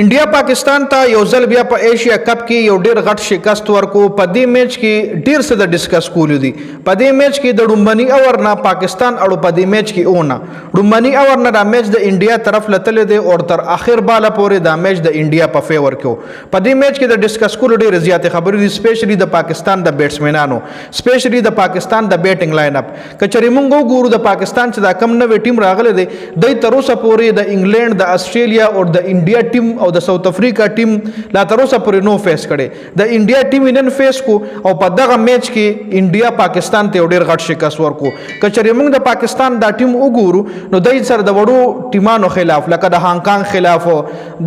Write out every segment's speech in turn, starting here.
انډیا پاکستان ته یو ځل بیا په ایشیا کپ کې یو ډیر غټ شکست ورکو. په دې میچ کې ډیر څه د ډیسکس کولو دي. په دې میچ کې د ډومبني اور نه پاکستان اړو په دې میچ کې اونه ډومبني اور نه د میچ د انډیا طرف لتل دي او تر اخر بالا پورې د میچ د انډیا په فیور کې. په دې میچ کې د ډیسکس کولو ډیر زیات خبرې دي، سپیشلی د پاکستان د بیټسمنانو، سپیشلی د پاکستان د بیټینګ لاین اپ. کچري مونږ وګورو د پاکستان چې دا کم نوې ټیم راغله دي، د تر اوسه پورې د انګلند، د استرالیا او د انډیا ټیم او د ساوث افریقا ټیم لا تر اوسه پورې نو فیس کړي. د انډیا ټیم نن فیس کو او په دغه میچ کې انډیا پاکستان ته ډیر غټ شکست ورکو. کچري موږ د پاکستان دا ټیم وګورو نو دای سره د وړو ټیمانو خلاف لکه د هانګ کانګ خلاف،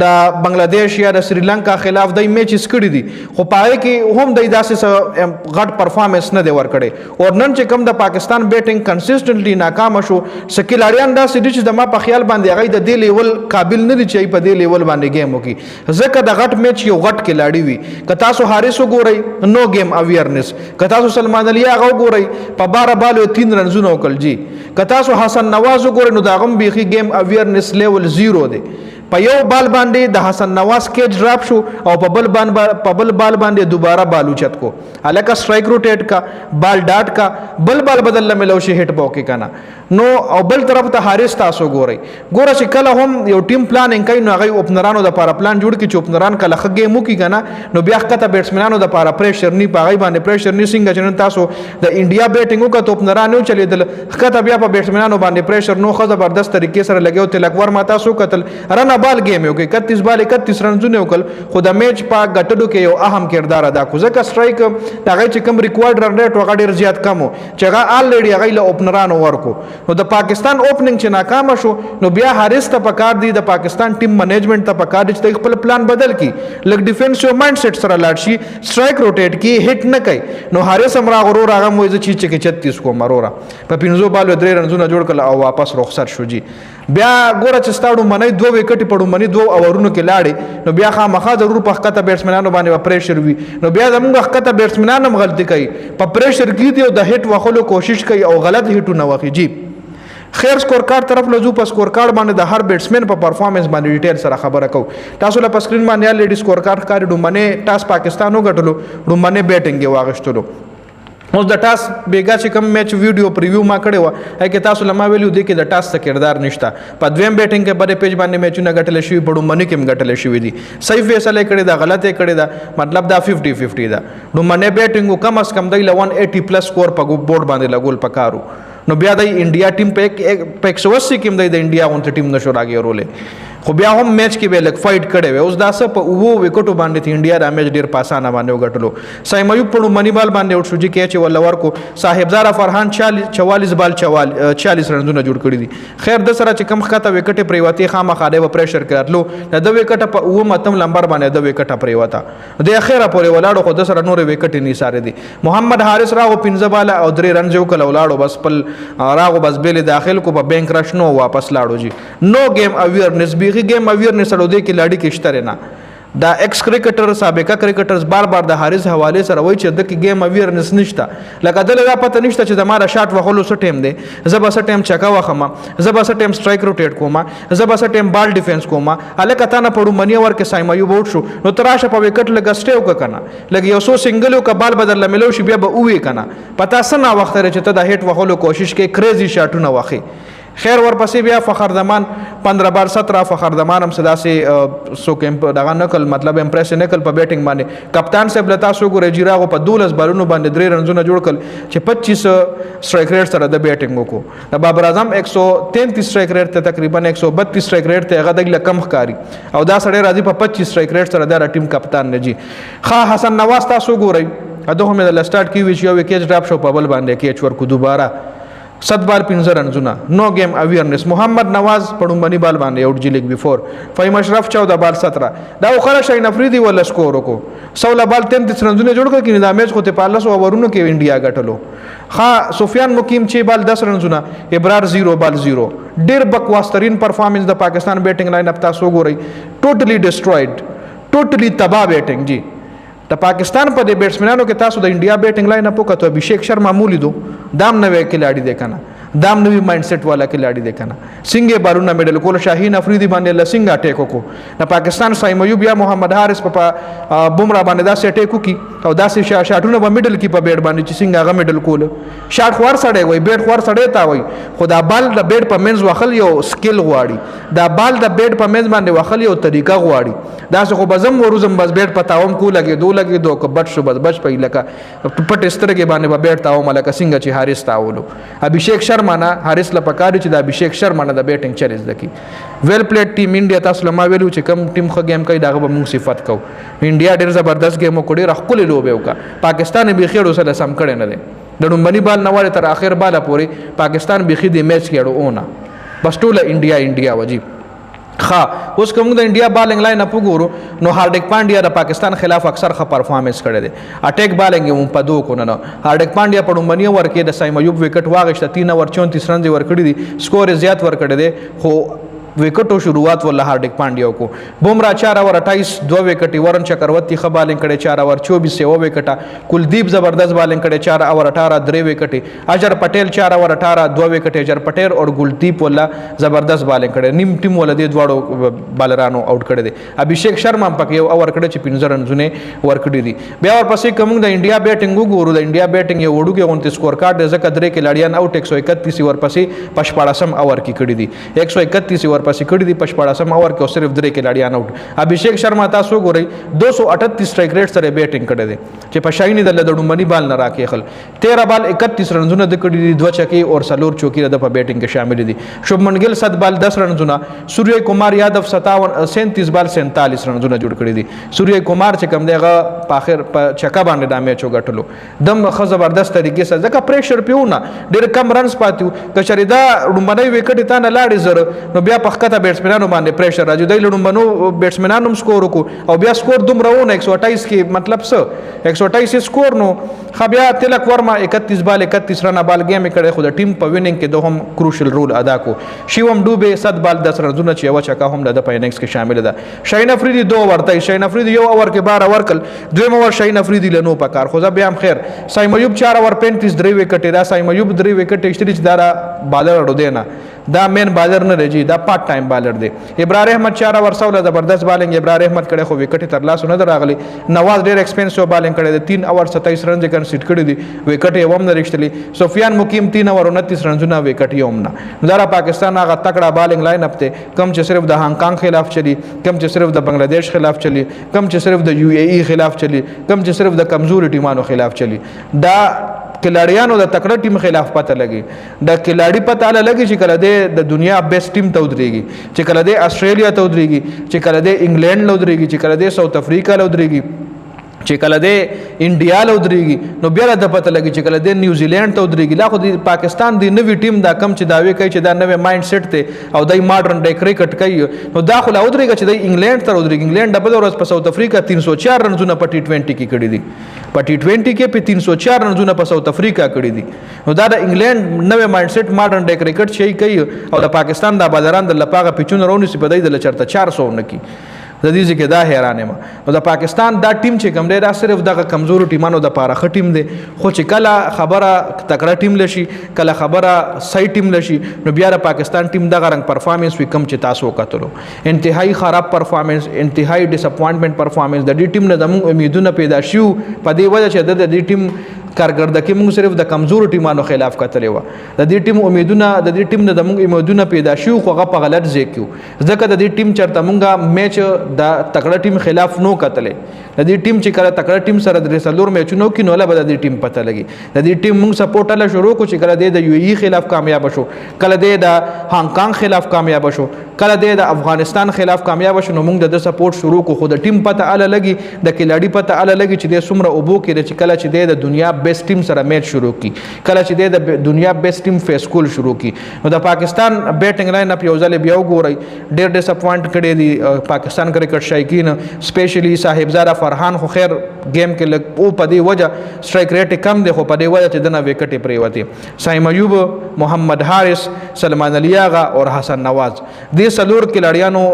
د بنگلاديش یا د سریلانکا خلاف د میچز کړي دي، خو پای کې هم د داسې غټ پرفارمنس نه دی ورکړي. او نن چې کوم د پاکستان بیټینګ کنسسټنټلی ناکام شو، سکیلاریان دا سړي چې د ما په خیال باندې هغه د دې لیول قابل نه دي چې په دې لیول باندې گیم وکړي. ځکه د غټ میچ یو غټ کلاړی وي. که تاسو حارث وګورئ نو گیم اویرنس، که تاسو سلمان علي هغه وګورئ په 12 بالو 3 رنزونه وکړل جی، که تاسو حسن نواز وګورئ نو دا غم بيخي گیم اویرنس لیول 0 دی. په یو بال باندې د حسن نواز کیچ ډراپ شو او په بل بال باندې دوباره بال اوچت کو، الکه سټرایک روټیټ کا، بال ډاټ کا، بل بال بدل ملو شي هټ بوکي کنه نو. او بل طرف ته حارث تاسو ګورئ چې کله هم یو ټیم پلانینګ کوي نو هغه اوپنرانو د لپاره پلان جوړ کړي چې اوپنران کله ښه گیم وکړي کنه نو بیا ښکته بیټسمنانو د لپاره پریشر نه پاغي باندې پریشر نه څنګه چې تاسو د انډیا بیټینګ وکړه اوپنرانو چلیدل ښکته بیا په بیټسمنانو باندې پریشر نو خو زبردست طریقې سره لګیو تلک ور ما تاسو قتل رن بال گیم یو کې 31 بال 31 رنونه وکړ، خو د میچ په ګټلو کې یو اهم کردار ادا کو. ځکه سټرایک هغه چې کوم ریکوایرډ رن ریټ وغه ډیر زیات کم چې هغه الریډي هغه له اوپنرانو ورکو. نو د پاکستان اوپننګ چې ناکام شو نو بیا حارث ته پکار دی، د پاکستان ټیم منیجمنت ته پکار دی چې خپل پلان بدل کی، لګ ډیفنسیو مایند سیټ سره لاړ شي، سټرایک روټیټ کی، هټ نه کوي. نو حارث هم راغورو هغه موږ چې 36 کو مرورا په 15 بالو 3 رنونه جوړ کړل او واپس رخصت شو جی. بیا ګوره چې ستاړو منی 2 وکټ پړو منی 2 اورونو کې لاړې نو بیا خامخا ضرور په خطه بیټسمنانو باندې پریشر وي. نو بیا زموږ خطه بیټسمنان هم غلطي کوي، په پریشر کې دی او د هټ وخلو کوشش کوي او غلط هټونه وخی جی. خیر سکور کارت طرف لزو په سکور کارت باندې د هر بیټسمن په پرفارمنس باندې ډیټیل سره خبره کو. تاسو له سکرین باندې لیډي سکور کارت کار ډومنه ټاس پاکستانو غټلو، ډومنه بیټینګ واغښتلو. اوس د ټاس بیګا چې کوم میچ ویډیو پریویو ما کړی و هغه کې تاسو لما ویلو دی کې د ټاس څخه کردار نشته. په دویم بیټینګ کې بده پیج باندې میچونه غټل شي، په ډومنه کې غټل شي دي. صحیح فیصله کړی دا غلطه کړی دا، مطلب دا 50-50 دا. ډومنه بیټینګ کم از کم د 180 پلس سکور په بورډ باندې لګول پکارو. نو بیا د انډیا ټیم په 180 کې د انډیا اون ټیم نشو راګي رولې، خو بیا هم میچ کې به لک فایټ کړي وي. اوس دا څه په وو وکټو باندې انډیا د میچ ډیر پاسانه باندې وګټلو. سایم ایوب په منی بال باندې اوټ شو چې کې چې ول ورکو صاحبزاده فرحان 44 بال 44 رنونه جوړ کړی دي. خیر د سره چې کم خطه وکټ پریواتی خامخا د پریشر کړلو د وکټ په وو متم لمبر باندې د وکټ پریواتا د اخیره پورې ولاړو، خو د سره نور وکټ نه ساره دي. محمد حارث راغو 15 بال او 3 رن جو کله ولاړو، بس پل راغو بس بیل داخل کو په بینک رش نو واپس لاړو جی. نو گیم اویرنس بیخي گیم اویرنس اړو دی کې لاړی کې شتره نه. دا ایکس کرکټر سابقه کرکټرز بار بار د حارث حواله سره وایي چې د کې گیم اویرنس نشته، لکه دل را پته نشته چې د ماره شاټ وخلو څه ټیم دی، زبا څه ټیم چکا وخما، زبا څه ټیم سټرایک روټیټ کوما، زبا څه ټیم بال ډیفنس کوما. الکه تا نه پړو منی ور کې سایم ایوب وټ شو نو تراشه په وکټ لګ سټیو ک کنه لګ یو سو سنگل او ک بال بدل ملو شي بیا به اوې کنه پتا سنا وخت لري چې ته د هټ وخلو کوشش کې کریزی شاټونه واخی. خیر ورپسې بیا فخر زمان 15 بار 17 فخر زمان هم صدا سي سو کیمپ دغه نقل مطلب امپریس نقل په بیټینګ باندې کپتان صاحب لتا سو ګورې جیراغو په 12 بالونو باندې 3 رنونه جوړ کړ چې 25 سټرایک ریټ سره د بیټینګ وکړو. د بابر اعظم 133 سټرایک ریټ ته تقریبا 132 سټرایک ریټ ته هغه د کم ښکاری او دا سړی راځي په 25 سټرایک ریټ سره د ټیم کپتان نه جی. خا حسن نواز تاسو ګورئ اته هم د سٹارټ کی وی چې یو کیچ ډراپ شو په بل باندې کیچ ورکو دوباره 7 بال 15 رنونه. نو گیم اویرنس. محمد نواز پړومبني بال باندې اوټ جی لیګ بیفور. فهیم اشرف 14 بال 17 دا خو شاهین افریدي ولا سکور وکړو 16 بال 33 رنونه جوړ کړ کې د میچ خو ته 15 اوورونو کې انډیا غټلو. ها سفیان مقیم 6 بال 10 رنونه، ابرار 0 بال 0. ډیر بکواس ترین پرفارمنس د پاکستان بیټینګ لاین اپ تاسو ګورئ، ټوټلی ډسټروید، ټوټلی تباہ بیټینګ جی. د پاکستان په د بیټسمنانو کې تاسو د انډیا بیټینګ لاین اپ وکړو، ابھیشیک شرما مولیدو دام نوې کلاړي دی کنه دام نوی مایند سیټ والا کلاړي دی کنه څنګه بارونه میډل کول شاهین افریدي باندې لسنګ اٹیک وکړو د پاکستان سایم ایوب یا محمد حارث په بمرا باندې دا اٹیک وکي او دا شاټونه په میډل کې په بیډ باندې چې څنګه هغه میډل کول شاټ خور سړی وای بیډ خور سړی تا وای خدا بال د بیډ په منځ وخل یو سکل غواړي دا بال د بیډ په منځ باندې وخل یو طریقه غواړي دا څه خو بزم ورزم بس بیډ پتاوم کو لګي دو کبټ شو بس په لکه پټ استرګې باندې به بیډ تاو ملک څنګه چې حارث تاولو ابھیشیک شرما نه حارث لپاره چې د ابھیشیک شرما نه د بیټینګ چیلنج دکی ویل پلیټ ټیم انډیا تاسو لما ویلو چې کم ټیم خو گیم کوي داغه به موږ صفات کو انډیا ډیر زبردست گیم وکړي رخل لوبه وکا پاکستان به خېړو سره سم کړي نه دي د ډومبني بال نه وړي تر اخر بالا پوري پاکستان به خې د میچ کېړو اونه بس ټوله انډیا وجib ها اوس کوم د انډیا بالنګ لاین اپ وګورو نو هاردیک پانډیا د پاکستان خلاف اکثر ښه پرفارمنس کړی دی اٹیک بالنګ هم په دوه کو نه هاردیک پانډیا په ډومبني ور کې د سایم ایوب وکټ واغشته 3 اور 34 رن ور کړی دي سکور زیات ور کړی دی خو وکټو شروعات ول هاردیک پانډیا کو بمرا 4 اور 28 2 وکټي ورن چکرورتی خ بالنګ کړي 4 اور 24 یو وکټه کلدیپ زبردست بالنګ کړي 4 اور 18 3 وکټي اجر پټیل 4 اور 18 2 وکټي اجر پټیل اور ګلدیپ ولا زبردست بالنګ کړي نیم ټیم ول دي دواړو بالرانو آوټ کړي دي ابھیشیک شرما پکې یو اور کړي چې 15 رنونه ور کړي دي بیا ور پسې کوم د انډیا بیټینګ وګورو د انډیا بیټینګ یو وډو کې 29 سکور کارت ځکه درې کې لړیان آوټ 131 ور پسې پشپاړسم اور کې کړي دي 131 ور پسې کړي دي پشپاړسم اور کې صرف درې کې لړیان آوټ ابھیشیک شرما تاسو ګورئ 238 سټرایک ریټ سره بیټینګ کړي دي چې په شایني د ډومبني بال نه راکې خل 13 بال 31 رنونه د کړي دي 2 چکی اور سلور چوکي د په بیټینګ کې شامل دي شوبمن ګل 7 بال 10 رنونه سوریه کمار یادو 37 بال 47 رنونه جوړ کړي دي سوریه کمار چې کم دیغه په اخر په چکا باندې د میچ وګټلو دم خ زبردست طریقې سره ځکه پریشر پیونه ډېر کم رنز پاتیو کچری دا ډومبني وکټ ته نه لاړې زر نو بیا په خطه بیټسمنانو باندې پریشر راځي د ډومبنو بیټسمنانو سکور وکړو او بیا سکور دومره ونه 128 کې مطلب څه 128 سکور نو خبیا تلک ورما 31 بال 31 رن بال گیم کړي خو د ټیم په وینینګ کې دوهم کروشل رول ادا کو شیوم ډوبه 7 بال 10 رنونه چې یو چکا هم د پاینکس کې شامل ده شاهین افریدي 2 ورته شاهین افریدي یو اور کې 12 ورکل دویم اور شاهین افریدي لنو پکار خو بیا هم خیر سایم ایوب 4 اور 35 3 وکټ دا سایم ایوب 3 وکټ اشتری دارا بالر اډو دینا دا مین بالر نه رجی دا پارت ټایم بالر دی ابرار احمد 4 اور 16 زبردست بالنګ ابرار احمد کړي خو وکټ تر لاس نه راغلی نواز ډیر ایکسپنسیو بالنګ کړي 3 اور 27 رن ځکه سیټ کړي دي وکټ یې ووم نه رښتلی سفیان مقیم 3 اور 29 رنونه وکټ یې ووم نه دا پاکستان هغه تکړه بالنګ لاین اپ ته کم چې صرف د هانګ کانګ خلاف چلی کم چې صرف د بنگلاديش خلاف چلی کم چې صرف د یو ای ای خلاف چلی کم چې صرف د کمزوري ټیمانو خلاف چلی دا کلاړیانو د تکړه ټیم خلاف پته لګي د کلاړي پته لګي چې کله د دنیا بیسټ ټیم ته ودرېږي چې کله د استرالیا ته ودرېږي چې کله د انګلند له ودرېږي چې کله د ساوث افریقا له ودرېږي چې کله د انډیا له ودرېږي نو بیا د پته لګي چې کله د نیوزیلند ته ودرېږي لا خو د پاکستان د نوې ټیم دا کم چې داوی کوي چې دا نوې مایند سیټ ته او د ماډرن ډے کرکټ کوي نو دا خو لا ودرېږي چې د انګلند ته ودرېږي انګلند ډبل ورځ په ساوث افریقا 304 رنونه په ټي 20 کې کړي دي په ټي 20 کې په 304 رنونه په ساوث افریقا کړي دي نو دا د انګلند نوې مایند سیټ ماډرن ډے کرکټ شي کوي او د پاکستان د بازاران د لپاره پچون رونی سي په دای د چرته 400 نکی د دې ځکه دا حیرانه ما او د پاکستان دا ټیم چې کوم دی دا صرف دغه کمزور ټیمانو د پاره ښه ټیم دی خو چې کله خبره تکړه ټیم لشي کله خبره صحیح ټیم لشي نو بیا د پاکستان ټیم دغه رنګ پرفارمنس وی کم چې تاسو وکړو انتهایی خراب پرفارمنس انتهایی ډیساپوینټمنٹ پرفارمنس د دې ټیم نه زموږ امیدونه پیدا شیو په دې وجه چې د دې ټیم کارګردګي موږ صرف د کمزور ټیمانو خلاف کتلې و د دې ټیم امیدونه د دې ټیم نه د موږ امیدونه پیدا شو خو هغه په غلط ځای کې ځکه د دې ټیم چرته موږ میچ د تکړه ټیم خلاف نو کتلې د دې ټیم چې کله تکړه ټیم سره د رسالور میچونو کې نو له د دې ټیم پته لګي د دې ټیم موږ سپورټ له شروع کو چې کله د یو ای خلاف کامیاب شو کله د هانګ کانګ خلاف کامیاب شو کله د افغانستان خلاف کامیاب شو نو موږ د سپورټ شروع کو خو د ټیم پته اله لګي د کلاډي پته اله لګي چې د سمره اوبو کې چې کله چې د دنیا بیسټ ټیم سره میچ شروع کی کله چې د دنیا بیسټ ټیم فیس کول شروع کی نو د پاکستان بیټینګ لاین اپ یو ځل بیا وګورئ ډېر ډیساپوینټ کړي دي پاکستان کرکټ شایقین سپیشلی صاحبزاده فرحان خو خیر گیم کې لګ او په دې وجه سټرایک ریټ کم دی خو په دې وجه چې دنه وکټ پریوتی سایم ایوب محمد حارث سلمان علی آغا اور حسن نواز دې سلور کلاړیانو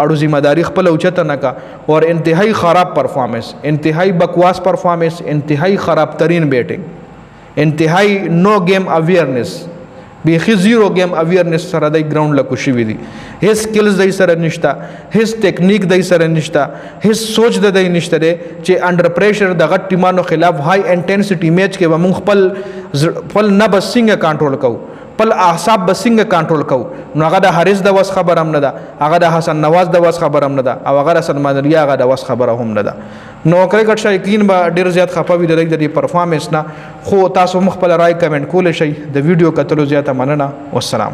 اړو ذمہ داری خپل اوچته نه کا اور انتهایی خراب پرفارمنس انتهایی بکواس پرفارمنس انتهایی خراب ترین بیٹنگ انتهایی نو گیم اویئرنس بیخي زیرو گیم اویرنس سره د ګراوند له کوشي وي دي هیڅ سکلز د سره نشته هیڅ ټیکنیک د سره نشته هیڅ سوچ د نشته چې انډر پریشر د غټ ټیمانو خلاف های انټنسټي میچ کې به موږ خپل نبض څنګه کنټرول کوو خپل اعصاب به څنګه کنټرول کوو نو هغه د حارث د وس خبر هم نه ده هغه د حسن نواز د وس خبر هم نه ده او هغه حسن مدني هغه د وس خبره هم نه ده نو کرکټ شایقین به ډیر زیات خفه وي د دې پرفارمنس نه خو تاسو مخبل رائے کمنټ کول شي د ویډیو کتلو زیاته مننه والسلام